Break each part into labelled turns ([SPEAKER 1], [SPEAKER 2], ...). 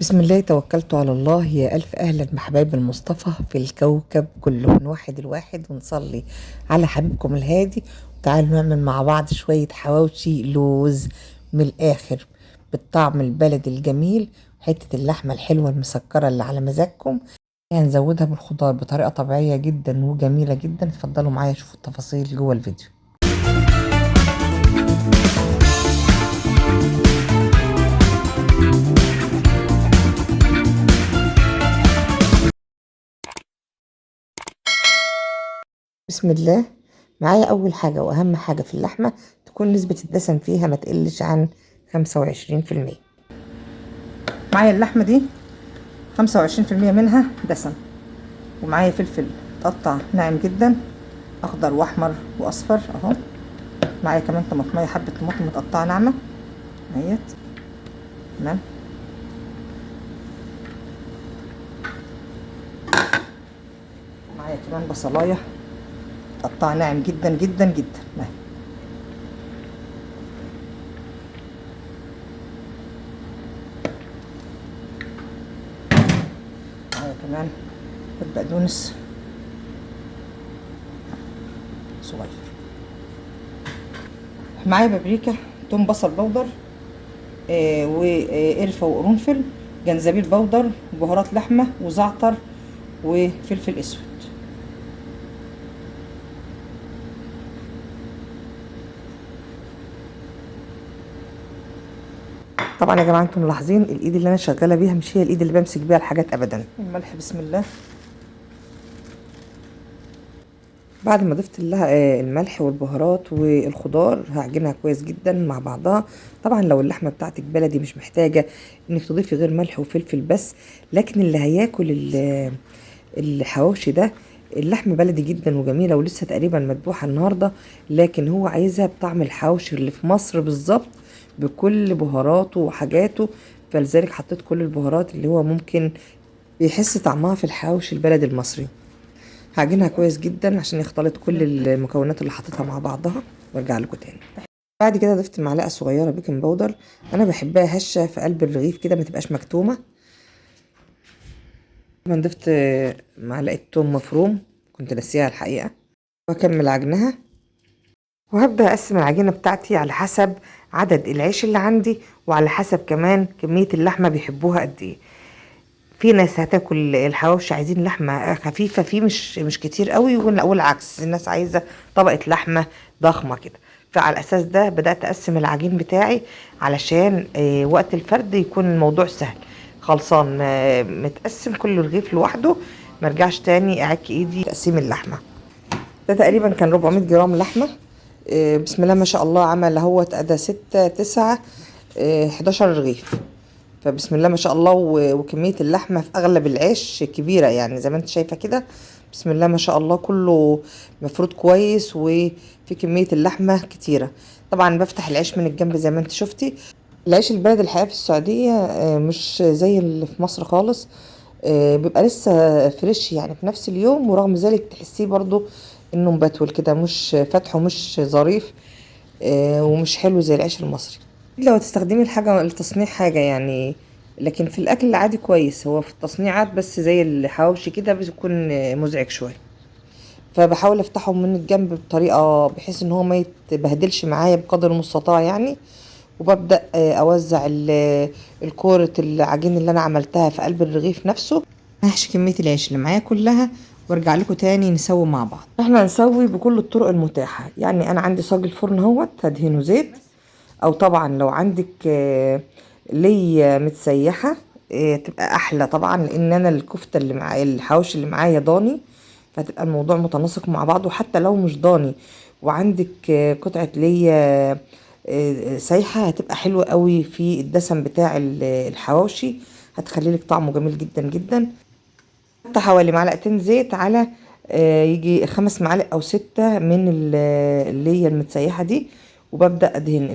[SPEAKER 1] بسم الله توكلت على الله. يا ألف أهلا بحبايب المصطفى في الكوكب كله، نوحد الواحد ونصلي على حبيبكم الهادي. وتعالوا نعمل مع بعض شوية حواوشي لوز من الآخر بالطعم البلدي الجميل، حتة اللحمة الحلوة المسكرة اللي على مزاجكم. هنزودها بالخضار بطريقة طبيعية جدا وجميلة جدا. اتفضلوا معايا شوفوا التفاصيل جوه الفيديو. بسم الله. معايا اول حاجة واهم حاجة في اللحمة تكون نسبة الدسم فيها ما تقلش عن 25%. معايا اللحمة دي 25% منها دسم، ومعايا فلفل تقطع ناعم جدا اخضر واحمر واصفر اهو. معايا كمان طماطمية، حبة طماطم متقطعة ناعمة اهيت. تمام. معايا كمان بصلاية متقطعة ناعم جدا جدا جدا اهي. معايا كمان بقدونس صغير. معايا بابريكا، توم، بصل بودر، وقرفة وقرنفل، جنزبيل بودر، بهارات لحمة وزعتر وفلفل اسود. طبعا يا جماعه انتم ملاحظين الايد اللي انا شغاله بيها مش هي الايد اللي بمسك بيها الحاجات ابدا. الملح بسم الله. بعد ما ضفت لها الملح والبهارات والخضار هعجنها كويس جدا مع بعضها. طبعا لو اللحمه بتاعتك بلدي مش محتاجه انك تضيفي غير ملح وفلفل بس، لكن اللي هياكل الحواوشي ده اللحمه بلدي جدا وجميله ولسه تقريبا مذبوحه النهارده، لكن هو عايزها بطعم الحواوشي اللي في مصر بالظبط بكل بهاراته وحاجاته. فلذلك حطيت كل البهارات اللي هو ممكن بيحس طعمها في الحواوشي البلدي المصري. هعجنها كويس جدا عشان يختلط كل المكونات اللي حطيتها مع بعضها وارجع لكم تاني. بعد كده ضفت معلقه صغيره بيكنج باودر، انا بحبها هشه في قلب الرغيف كده ما تبقاش مكتومه. كمان ضفت معلقه توم مفروم كنت ناسيها الحقيقه، واكمل عجنها. وهبدا اقسم العجينه بتاعتي على حسب عدد العيش اللي عندي وعلى حسب كمان كميه اللحمه بيحبوها قد ايه. في ناس هتاكل الحواوشي عايزين لحمه خفيفه فيه مش كتير قوي، والعكس الناس عايزه طبقه لحمه ضخمه كده. فعلى الاساس ده بدات اقسم العجين بتاعي علشان وقت الفرد يكون الموضوع سهل خلصان متقسم كل رغيف لوحده، مرجعش تاني اعك ايدي تقسيم اللحمه. ده تقريبا كان 400 جرام لحمه. بسم الله ما شاء الله عمل اهوت ادى 6 9 11 رغيف. فبسم الله ما شاء الله وكمية اللحمة في أغلب العيش كبيرة يعني زي ما انت شايفة كده. بسم الله ما شاء الله كله مفروض كويس وفي كمية اللحمة كتيرة. طبعا بفتح العيش من الجنب زي ما انت شفتي. العيش البلدي الحقيقة في السعودية مش زي اللي في مصر خالص، بيبقى لسه فريش يعني في نفس اليوم، ورغم ذلك تحسيه برضو انه مبتول كده مش فتحه مش ظريف، ومش حلو زي العيش المصري. لو تستخدمي الحاجة لتصنيع حاجة يعني، لكن في الأكل العادي كويس. هو في التصنيعات بس زي الحواوشي كده بيكون مزعج شوية. فبحاول افتحه من الجنب بطريقة بحيث ان هو ما يتبهدلش معايا بقدر المستطاع يعني. وببدأ اوزع الكورة العجين اللي انا عملتها في قلب الرغيف نفسه. هحشي كمية العيش اللي معايا كلها وارجع لكم تاني نسوي مع بعض. احنا هنسوي بكل الطرق المتاحة يعني. انا عندي صاج الفرن اهوت هدهنه زيت، او طبعا لو عندك ليا متسيحه تبقى احلى طبعا، لان انا الكفته اللي معايا الحواوشي اللي معايا ضاني، فتبقى الموضوع متناسق مع بعضه. حتى لو مش ضاني وعندك قطعه ليا سايحه هتبقى حلوه قوي في الدسم بتاع الحواوشي، هتخلي لك طعمه جميل جدا جدا. حتى حوالي معلقتين زيت على يجي 5 معالق او 6 من اللي هي المتسيحة دي. وببدأ ادهن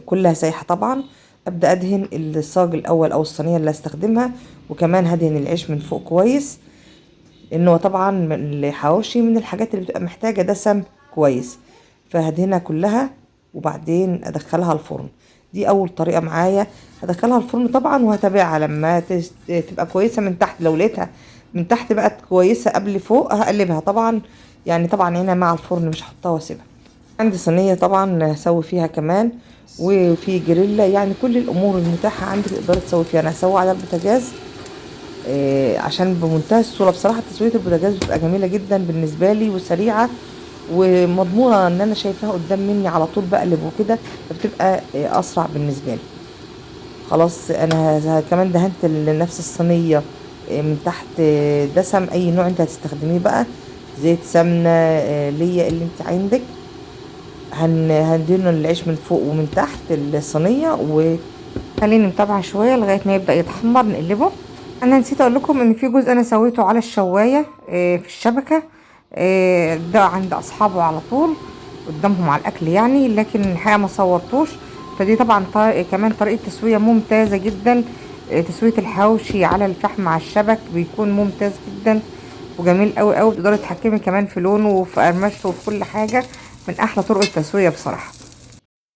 [SPEAKER 1] كلها سايحة طبعا. ابدأ ادهن الصاج الاول او الصينية اللي هستخدمها، وكمان هدهن العيش من فوق كويس، انه طبعا الحواوشي من الحاجات اللي بتبقى محتاجة دسم كويس. فهدهنها كلها وبعدين ادخلها الفرن. دي اول طريقه معايا. هدخلها الفرن طبعا وهتابعها لما تبقى كويسه من تحت. لو لقيتها من تحت بقت كويسه قبل فوق هقلبها طبعا. يعني طبعا هنا مع الفرن مش هحطها واسيبها. عندي صينيه طبعا هسوي فيها كمان، وفي جريلا. يعني كل الامور المتاحه عندي تقدري تسوي فيها. انا هسوي على البوتاجاز عشان بمنتهى السهوله بصراحه. تسويه البوتاجاز بتبقى جميله جدا بالنسبه لي وسريعه ومضمونه، ان انا شايفاها قدام مني على طول بقلب وكده، فبتبقى اسرع بالنسبه لي. خلاص انا كمان دهنت نفس الصينيه من تحت دسم اي نوع انت هتستخدميه بقى، زيت، سمنه، ليا اللي انت عندك. هندهن العيش من فوق ومن تحت الصينيه، وخليني متابعه شويه لغايه ما يبدا يتحمر نقلبه. انا نسيت اقول لكم ان في جزء انا سويته على الشوايه في الشبكه، ده عند اصحابه على طول قدامهم على الاكل يعني، لكن الحقيقه ما صورتوش. فدي طبعا كمان طريقه تسويه ممتازه جدا. تسويه الحواوشي على الفحم على الشبك بيكون ممتاز جدا وجميل قوي قوي. تقدري تتحكمي كمان في لونه وفي قرمشته وفي كل حاجه. من احلى طرق التسويه بصراحه.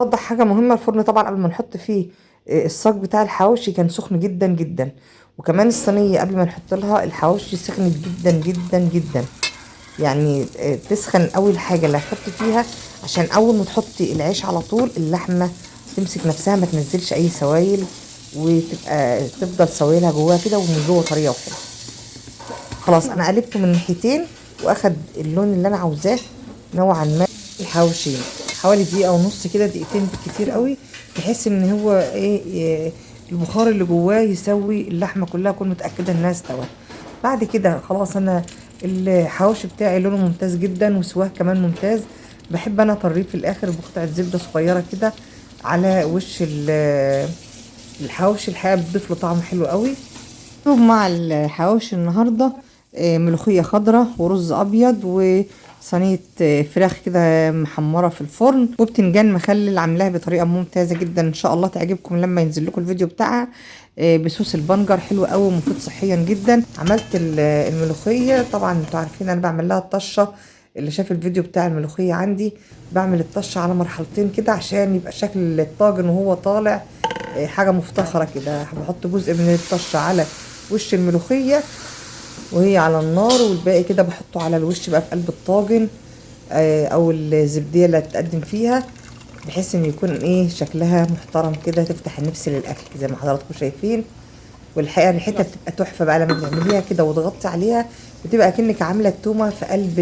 [SPEAKER 1] اوضح حاجه مهمه، الفرن طبعا قبل ما نحط فيه الصاج بتاع الحواوشي كان سخن جدا جدا، وكمان الصينيه قبل ما نحط لها الحواوشي سخنت جدا جدا جدا. يعني تسخن اول حاجه اللي هتحطي فيها، عشان اول ما تحطي العيش على طول اللحمه تمسك نفسها ما تنزلش اي سوائل، وتبقى تفضل سوائلها جواها كده ومن جوه طريه وحلوه. خلاص انا قلبته من ناحيتين واخد اللون اللي انا عاوزاه نوعا ما. الحواوشي حوالي دقيقه ونص كده، دقيقتين بالكتير قوي، بحيث ان هو البخار اللي جواه يسوي اللحمه كلها، اكون متاكده انها استوت. بعد كده خلاص انا الحواوشي بتاعي لونه ممتاز جدا وسواه كمان ممتاز. بحب انا اطريه في الاخر بقطعه زبده صغيره كده على وش الحواوشي. الحقيقه بتضيف له طعم حلو قوي. مع الحواوشي النهارده ملوخيه خضراء ورز ابيض وصينيه فراخ كده محمره في الفرن، وبتنجان مخلل عاملاها بطريقه ممتازه جدا. ان شاء الله تعجبكم لما ينزل لكم الفيديو بتاعها بصوص البنجر. حلو قوي ومفيد صحيا جدا. عملت الملوخيه طبعا انتوا عارفين انا بعمل لها الطشه. اللي شاف الفيديو بتاع الملوخيه عندي بعمل الطشه على مرحلتين كده عشان يبقى شكل الطاجن وهو طالع حاجه مفتخره كده. بحط جزء من الطشه على وش الملوخيه وهي على النار، والباقي كده بحطه على الوش بقى في قلب الطاجن او الزبديه اللي هتقدم فيها، بحيث ان يكون شكلها محترم كده، تفتح النفس للاكل زي ما حضراتكم شايفين. والحقيقه ريحتها بتبقى تحفه بقى لما تعمليها كده وتغطي عليها، بتبقى كأنك عامله التومه في قلب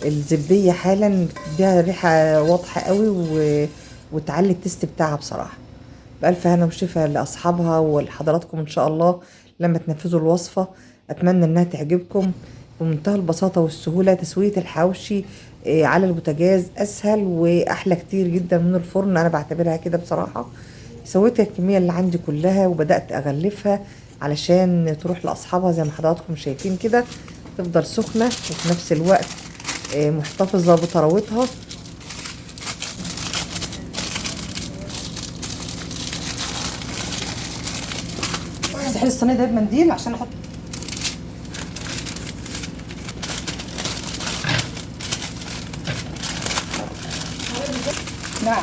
[SPEAKER 1] الزبديه حالا. بتديها ريحه واضحه قوي وتعلي التست بتاعها بصراحه. بألف هنا وشفا لأصحابها ولحضراتكم إن شاء الله لما تنفذوا الوصفة. أتمنى إنها تعجبكم. بمنتهى البساطة والسهولة تسوية الحواوشي على البوتاجاز أسهل وأحلى كتير جدا من الفرن. أنا بعتبرها كده بصراحة. سويت الكمية اللي عندي كلها وبدأت أغلفها علشان تروح لأصحابها زي ما حضراتكم شايفين كده، تفضل سخنة وفي نفس الوقت محتفظة بطراوتها.
[SPEAKER 2] استحيل الصينيه ده بمنديل عشان احط. نعم.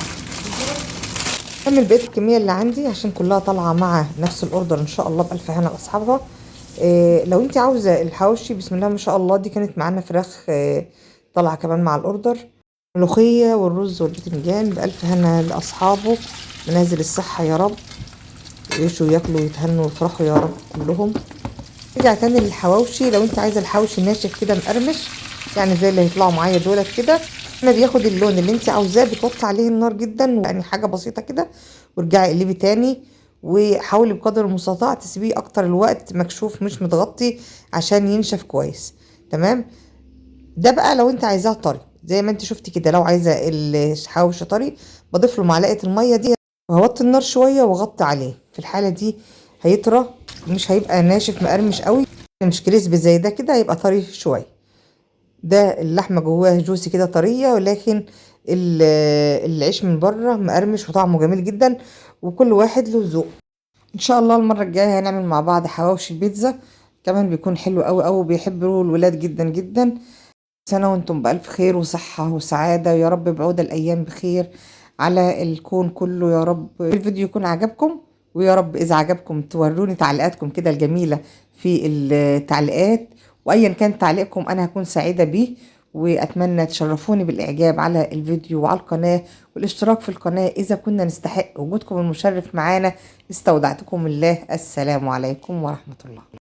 [SPEAKER 1] كمل بقيه الكميه اللي عندي عشان كلها طالعه مع نفس الاوردر ان شاء الله. بالف هنا لاصحابها. لو انت عاوزه الحواوشي بسم الله ما شاء الله، دي كانت معانا فراخ طالعه كمان مع الاوردر، ملوخيه والرز والبتنجان. بالف هنا لاصحابه، منازل الصحه يا رب، يعيشوا وياكلوا ويتهنوا ويفرحوا يا رب كلهم. نرجع تاني للحواوشي. لو انت عايزه الحواوشي ناشف كده مقرمش، يعني زي اللي هيطلعوا معايا دولت كده، انا بياخد اللون اللي انت عاوزاه بتوطي عليه النار جدا، يعني حاجه بسيطه كده، وارجعي اقلبي تاني. وحاولي بقدر المستطاع تسيبيه اكتر الوقت مكشوف مش متغطي عشان ينشف كويس. تمام. ده بقى لو انت عايزاه طري زي ما انت شفتي كده. لو عايزه الحواوشي طري بضيف له معلقه الميه دي وهوطي النار شويه واغطي عليه. في الحاله دي هيطرى، مش هيبقى ناشف مقرمش قوي، مش كريسبي زي ده كده، هيبقى طري شويه. ده اللحمه جواها جوسي كده طريه، ولكن العيش من بره مقرمش وطعمه جميل جدا، وكل واحد له ذوق. ان شاء الله المره الجايه هنعمل مع بعض حواوشي البيتزا، كمان بيكون حلو قوي قوي، بيحبوا الولاد جدا جدا. سنه وانتم بالف خير وصحه وسعاده، ويا رب بعود الايام بخير على الكون كله يا رب. الفيديو يكون عجبكم، ويا رب إذا عجبكم توروني تعليقاتكم كده الجميلة في التعليقات، وأيا كان تعليقكم أنا هكون سعيدة بيه. وأتمنى تشرفوني بالإعجاب على الفيديو وعلى القناة والاشتراك في القناة إذا كنا نستحق وجودكم المشرف معانا. استودعتكم الله، السلام عليكم ورحمة الله.